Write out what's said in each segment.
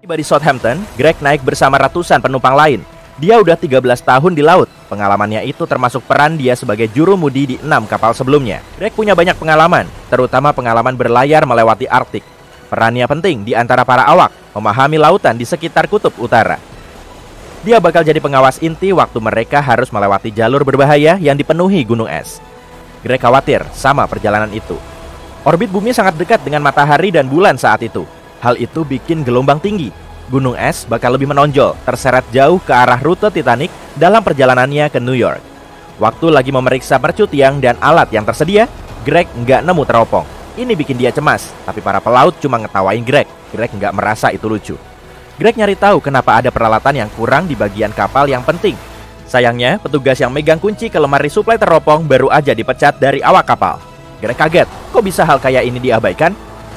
Tiba di Southampton, Greg naik bersama ratusan penumpang lain. Dia udah 13 tahun di laut. Pengalamannya itu termasuk peran dia sebagai jurumudi di 6 kapal sebelumnya. Greg punya banyak pengalaman, terutama pengalaman berlayar melewati Arktik. Perannya penting di antara para awak, memahami lautan di sekitar kutub utara. Dia bakal jadi pengawas inti waktu mereka harus melewati jalur berbahaya yang dipenuhi gunung es. Greg khawatir sama perjalanan itu. Orbit bumi sangat dekat dengan matahari dan bulan saat itu. Hal itu bikin gelombang tinggi. Gunung es bakal lebih menonjol, terseret jauh ke arah rute Titanic dalam perjalanannya ke New York. Waktu lagi memeriksa mercu tiang dan alat yang tersedia, Greg nggak nemu teropong. Ini bikin dia cemas, tapi para pelaut cuma ngetawain Greg. Greg nggak merasa itu lucu. Greg nyari tahu kenapa ada peralatan yang kurang di bagian kapal yang penting. Sayangnya, petugas yang megang kunci ke lemari suplai teropong baru aja dipecat dari awak kapal. Greg kaget, kok bisa hal kayak ini diabaikan?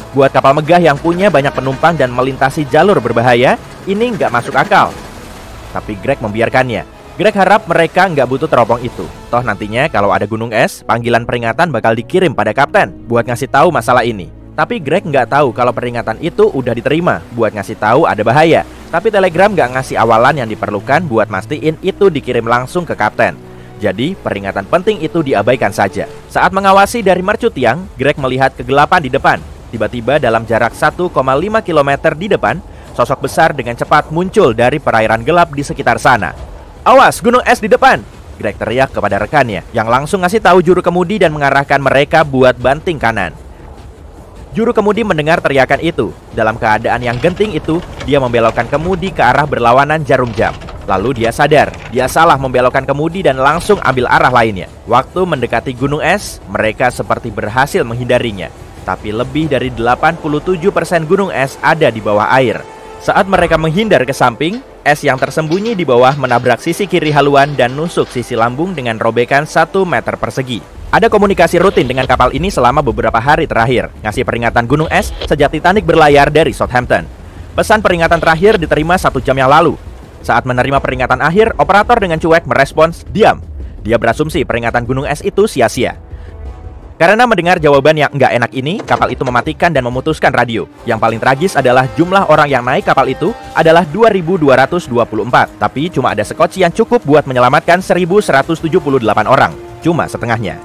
Buat kapal megah yang punya banyak penumpang dan melintasi jalur berbahaya, ini nggak masuk akal. Tapi Greg membiarkannya. Greg harap mereka nggak butuh teropong itu. Toh nantinya kalau ada gunung es, panggilan peringatan bakal dikirim pada kapten buat ngasih tahu masalah ini. Tapi Greg nggak tahu kalau peringatan itu udah diterima buat ngasih tahu ada bahaya. Tapi telegram nggak ngasih awalan yang diperlukan buat mastiin itu dikirim langsung ke kapten. Jadi peringatan penting itu diabaikan saja. Saat mengawasi dari mercu tiang, Greg melihat kegelapan di depan. Tiba-tiba dalam jarak 1,5 km di depan, sosok besar dengan cepat muncul dari perairan gelap di sekitar sana. "Awas, gunung es di depan!" Greg teriak kepada rekannya, yang langsung ngasih tahu juru kemudi dan mengarahkan mereka buat banting kanan. Juru kemudi mendengar teriakan itu. Dalam keadaan yang genting itu, dia membelokkan kemudi ke arah berlawanan jarum jam. Lalu dia sadar, dia salah membelokkan kemudi dan langsung ambil arah lainnya. Waktu mendekati gunung es, mereka seperti berhasil menghindarinya. Tapi lebih dari 87% gunung es ada di bawah air. Saat mereka menghindar ke samping, es yang tersembunyi di bawah menabrak sisi kiri haluan dan nusuk sisi lambung dengan robekan 1 meter persegi. Ada komunikasi rutin dengan kapal ini selama beberapa hari terakhir, ngasih peringatan gunung es sejak Titanic berlayar dari Southampton. Pesan peringatan terakhir diterima 1 jam yang lalu. Saat menerima peringatan akhir, operator dengan cuek merespons, "Diam." Dia berasumsi peringatan gunung es itu sia-sia. Karena mendengar jawaban yang nggak enak ini, kapal itu mematikan dan memutuskan radio. Yang paling tragis adalah jumlah orang yang naik kapal itu adalah 2.224. Tapi cuma ada sekoci yang cukup buat menyelamatkan 1.178 orang. Cuma setengahnya.